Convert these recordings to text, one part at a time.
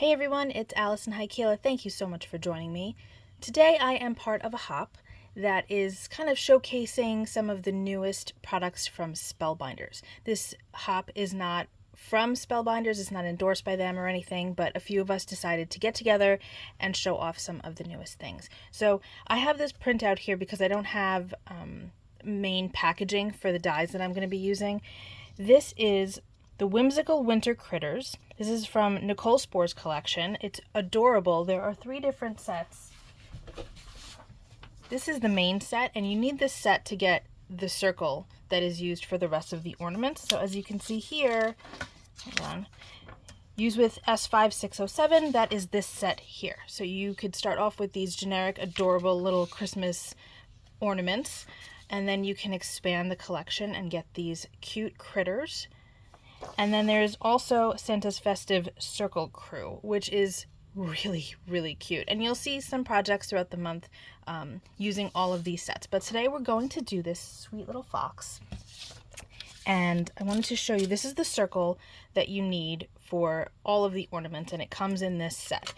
Hey everyone, it's Alison Heikkila. Thank you so much for joining me. Today I am part of a hop that is kind of showcasing some of the newest products from Spellbinders. This hop is not from Spellbinders, it's not endorsed by them or anything, but a few of us decided to get together and show off some of the newest things. So I have this printout here because I don't have main packaging for the dies that I'm going to be using. This is the Whimsical Winter Critters. This is from Nicole Spore's collection. It's adorable. There are 3 different sets. This is the main set, and you need this set to get the circle that is used for the rest of the ornaments. So as you can see here, hold on, use with S5607, that is this set here. So you could start off with these generic, adorable little Christmas ornaments, and then you can expand the collection and get these cute critters. And then there's also Santa's Festive Circle Crew, which is really, really cute. And you'll see some projects throughout the month using all of these sets. But today we're going to do this sweet little fox. And I wanted to show you, this is the circle that you need for all of the ornaments, and it comes in this set.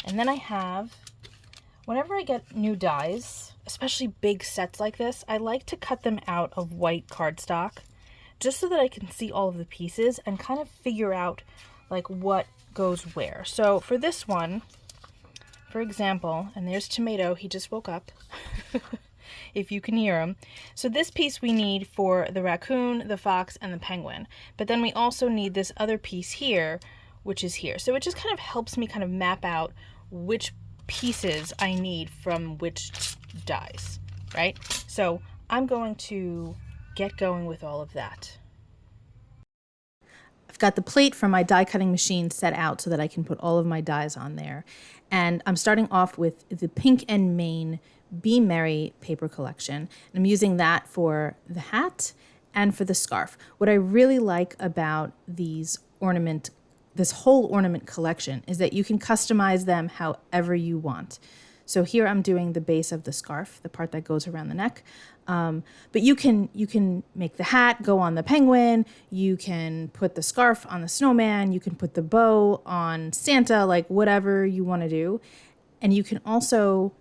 And then I have, whenever I get new dies, especially big sets like this, I like to cut them out of white cardstock, just so that I can see all of the pieces and kind of figure out like what goes where. So for this one, for example, and there's Tomato, he just woke up, if you can hear him. So this piece we need for the raccoon, the fox, and the penguin. But then we also need this other piece here, which is here. So it just kind of helps me kind of map out which pieces I need from which dies, right? So I'm going to get going with all of that. I've got the plate from my die cutting machine set out so that I can put all of my dies on there. And I'm starting off with the Pink and Main Be Merry paper collection. I'm using that for the hat and for the scarf. What I really like about this whole ornament collection is that you can customize them however you want. So here I'm doing the base of the scarf, the part that goes around the neck. But you can make the hat go on the penguin. You can put the scarf on the snowman. You can put the bow on Santa, like whatever you want to do. And you can also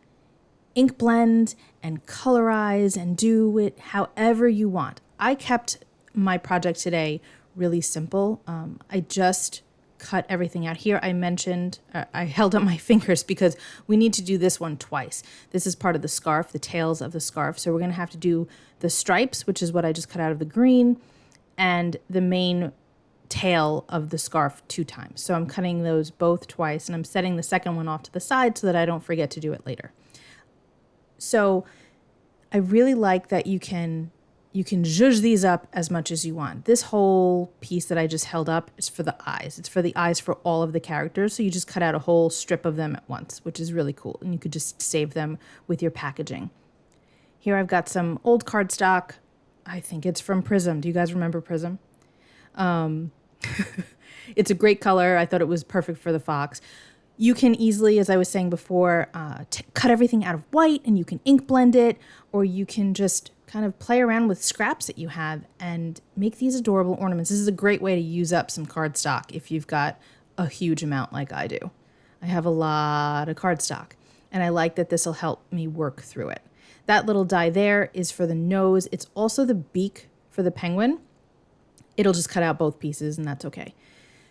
ink blend and colorize and do it however you want. I kept my project today really simple. I just cut everything out here. I held up my fingers because we need to do this one twice. This is part of the scarf, the tails of the scarf. So we're going to have to do the stripes, which is what I just cut out of the green, and the main tail of the scarf 2 times. So I'm cutting those both twice, and I'm setting the second one off to the side so that I don't forget to do it later. So I really like that you can zhuzh these up as much as you want. This whole piece that I just held up is for the eyes. It's for the eyes for all of the characters. So you just cut out a whole strip of them at once, which is really cool. And you could just save them with your packaging. Here I've got some old cardstock. I think it's from Prism. Do you guys remember Prism? It's a great color. I thought it was perfect for the fox. You can easily, as I was saying before, cut everything out of white, and you can ink blend it, or you can just kind of play around with scraps that you have and make these adorable ornaments. This is a great way to use up some cardstock if you've got a huge amount like I do. I have a lot of cardstock, and I like that this will help me work through it. That little die there is for the nose. It's also the beak for the penguin. It'll just cut out both pieces, and that's okay.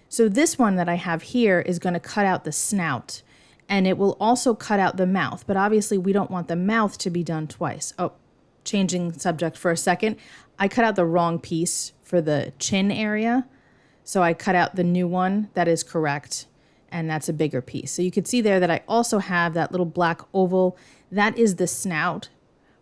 So this one that I have here is going to cut out the snout, and it will also cut out the mouth, but obviously we don't want the mouth to be done twice. Oh, changing subject for a second. I cut out the wrong piece for the chin area, so I cut out the new one that is correct, and that's a bigger piece. So you can see there that I also have that little black oval. That is the snout,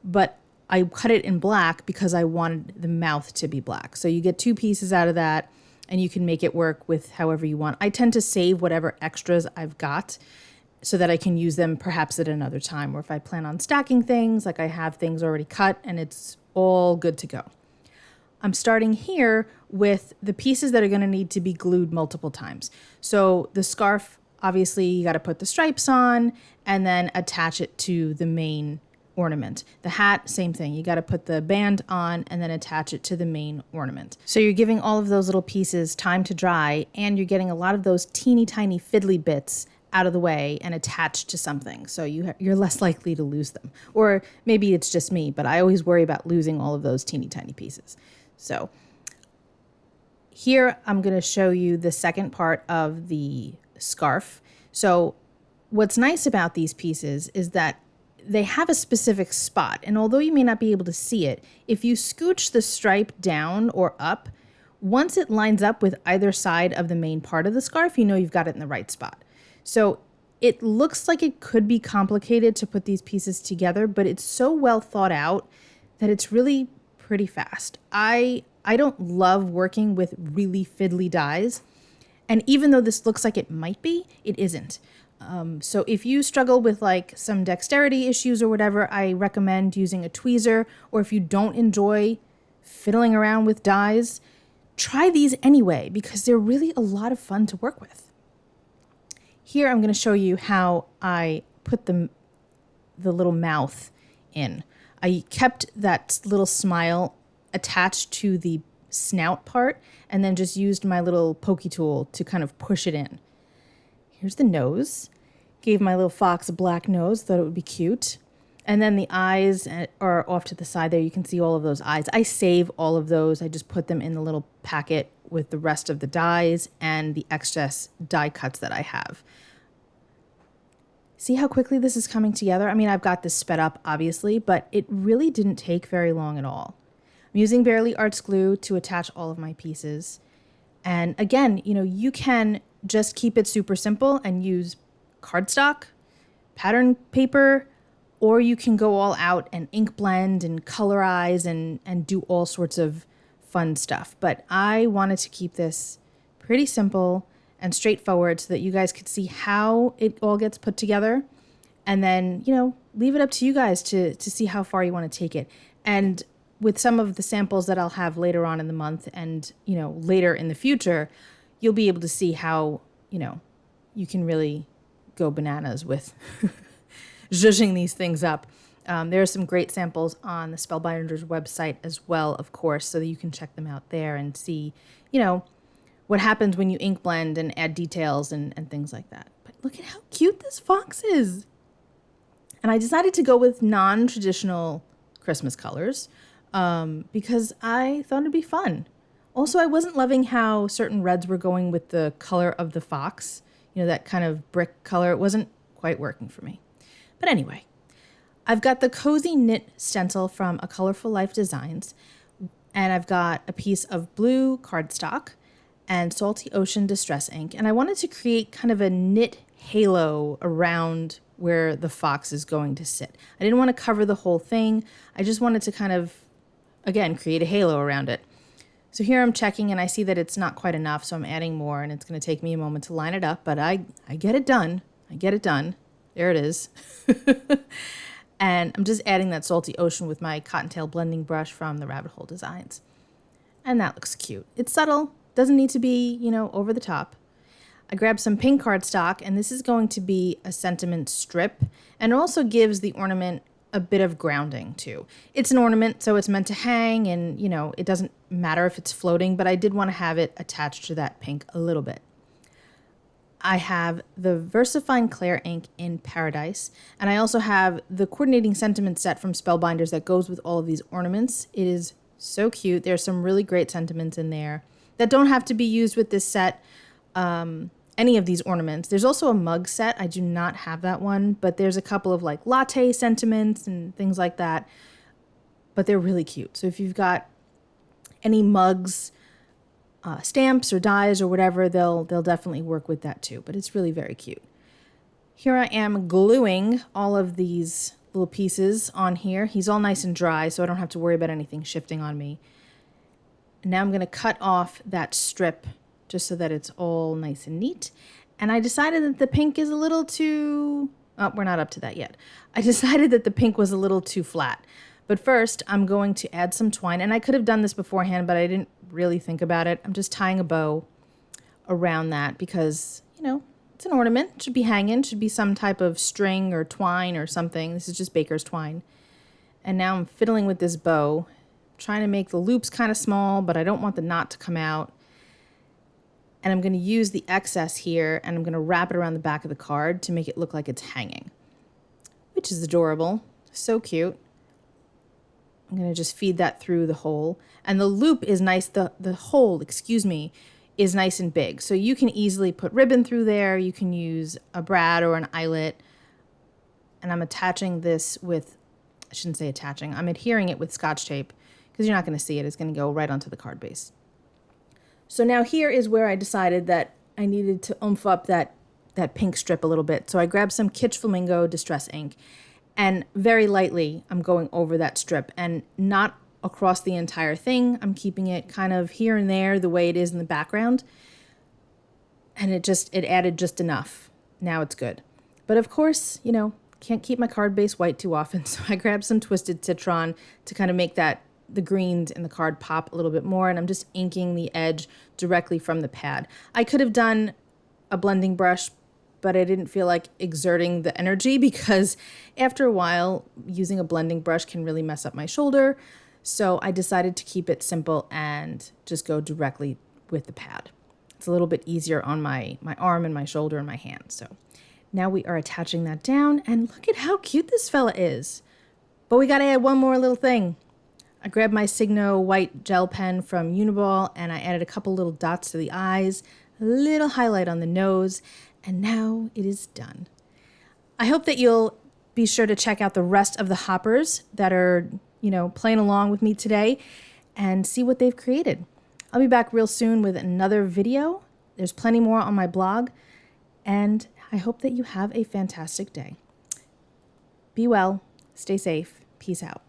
but I cut it in black because I wanted the mouth to be black. So you get 2 pieces out of that, and you can make it work with however you want. I tend to save whatever extras I've got so that I can use them perhaps at another time, or if I plan on stacking things, like I have things already cut and it's all good to go. I'm starting here with the pieces that are going to need to be glued multiple times. So the scarf, obviously you got to put the stripes on and then attach it to the main ornament. The hat, same thing. You got to put the band on and then attach it to the main ornament. So you're giving all of those little pieces time to dry, and you're getting a lot of those teeny tiny fiddly bits out of the way and attached to something. So you're less likely to lose them. Or maybe it's just me, but I always worry about losing all of those teeny tiny pieces. So here I'm going to show you the second part of the scarf. So what's nice about these pieces is that they have a specific spot. And although you may not be able to see it, if you scooch the stripe down or up, once it lines up with either side of the main part of the scarf, you know you've got it in the right spot. So it looks like it could be complicated to put these pieces together, but it's so well thought out that it's really pretty fast. I don't love working with really fiddly dies. And even though this looks like it might be, it isn't. So if you struggle with like some dexterity issues or whatever, I recommend using a tweezer. Or if you don't enjoy fiddling around with dies, try these anyway, because they're really a lot of fun to work with. Here I'm going to show you how I put the little mouth in. I kept that little smile attached to the snout part and then just used my little pokey tool to kind of push it in. Here's the nose. Gave my little fox a black nose, thought it would be cute. And then the eyes are off to the side there. You can see all of those eyes. I save all of those. I just put them in the little packet with the rest of the dies and the excess die cuts that I have. See how quickly this is coming together? I mean, I've got this sped up, obviously, but it really didn't take very long at all. I'm using Bearly Arts glue to attach all of my pieces. And again, you can just keep it super simple and use cardstock, pattern paper, or you can go all out and ink blend and colorize and do all sorts of fun stuff. But I wanted to keep this pretty simple and straightforward so that you guys could see how it all gets put together. And then, leave it up to you guys to see how far you want to take it. And with some of the samples that I'll have later on in the month and, later in the future, you'll be able to see how, you can really go bananas with zhuzhing these things up. There are some great samples on the Spellbinders website as well, of course, so that you can check them out there and see, what happens when you ink blend and add details and things like that. But look at how cute this fox is. And I decided to go with non-traditional Christmas colors because I thought it'd be fun. Also, I wasn't loving how certain reds were going with the color of the fox, that kind of brick color. It wasn't quite working for me. But anyway, I've got the Cozy Knit stencil from A Colorful Life Designs, and I've got a piece of blue cardstock and Salty Ocean Distress ink, and I wanted to create kind of a knit halo around where the fox is going to sit. I didn't want to cover the whole thing. I just wanted to kind of, again, create a halo around it. So here I'm checking and I see that it's not quite enough, so I'm adding more, and it's going to take me a moment to line it up, but I get it done. I get it done. There it is. And I'm just adding that Salty Ocean with my cottontail blending brush from the Rabbit Hole Designs. And that looks cute. It's subtle. Doesn't need to be, over the top. I grabbed some pink cardstock, and this is going to be a sentiment strip, and it also gives the ornament a bit of grounding too. It's an ornament, so it's meant to hang, and it doesn't matter if it's floating, but I did want to have it attached to that pink a little bit. I have the VersaFine Clair ink in Paradise, and I also have the coordinating sentiment set from Spellbinders that goes with all of these ornaments. It is so cute. There's some really great sentiments in there that don't have to be used with this set, any of these ornaments. There's also a mug set. I do not have that one, but there's a couple of like latte sentiments and things like that, but they're really cute. So if you've got any mugs, stamps or dies or whatever, they'll definitely work with that too, but it's really very cute. Here I am gluing all of these little pieces on here. He's all nice and dry, so I don't have to worry about anything shifting on me. Now I'm going to cut off that strip just so that it's all nice and neat. And I decided that the pink is a little too... Oh, we're not up to that yet. I decided that the pink was a little too flat. But first, I'm going to add some twine. And I could have done this beforehand, but I didn't really think about it. I'm just tying a bow around that because, it's an ornament. It should be hanging. It should be some type of string or twine or something. This is just baker's twine. And now I'm fiddling with this bow, trying to make the loops kind of small, but I don't want the knot to come out. And I'm going to use the excess here, and I'm going to wrap it around the back of the card to make it look like it's hanging, which is adorable. So cute. I'm going to just feed that through the hole. And the loop is nice, the hole, excuse me, is nice and big. So you can easily put ribbon through there. You can use a brad or an eyelet. And I'm attaching this with, I shouldn't say attaching, I'm adhering it with Scotch tape because you're not going to see it. It's going to go right onto the card base. So now here is where I decided that I needed to oomph up that pink strip a little bit. So I grabbed some Kitsch Flamingo Distress ink, and very lightly I'm going over that strip, and not across the entire thing. I'm keeping it kind of here and there the way it is in the background. And it added just enough. Now it's good. But of course, you know, can't keep my card base white too often. So I grabbed some twisted Citron to kind of make the greens in the card pop a little bit more. And I'm just inking the edge directly from the pad. I could have done a blending brush, but I didn't feel like exerting the energy because after a while, using a blending brush can really mess up my shoulder. So I decided to keep it simple and just go directly with the pad. It's a little bit easier on my arm and my shoulder and my hand. So now we are attaching that down, and look at how cute this fella is. But we got to add one more little thing. I grabbed my Signo white gel pen from Uniball, and I added a couple little dots to the eyes, a little highlight on the nose, and now it is done. I hope that you'll be sure to check out the rest of the hoppers that are, you know, playing along with me today and see what they've created. I'll be back real soon with another video. There's plenty more on my blog, and I hope that you have a fantastic day. Be well, stay safe, peace out.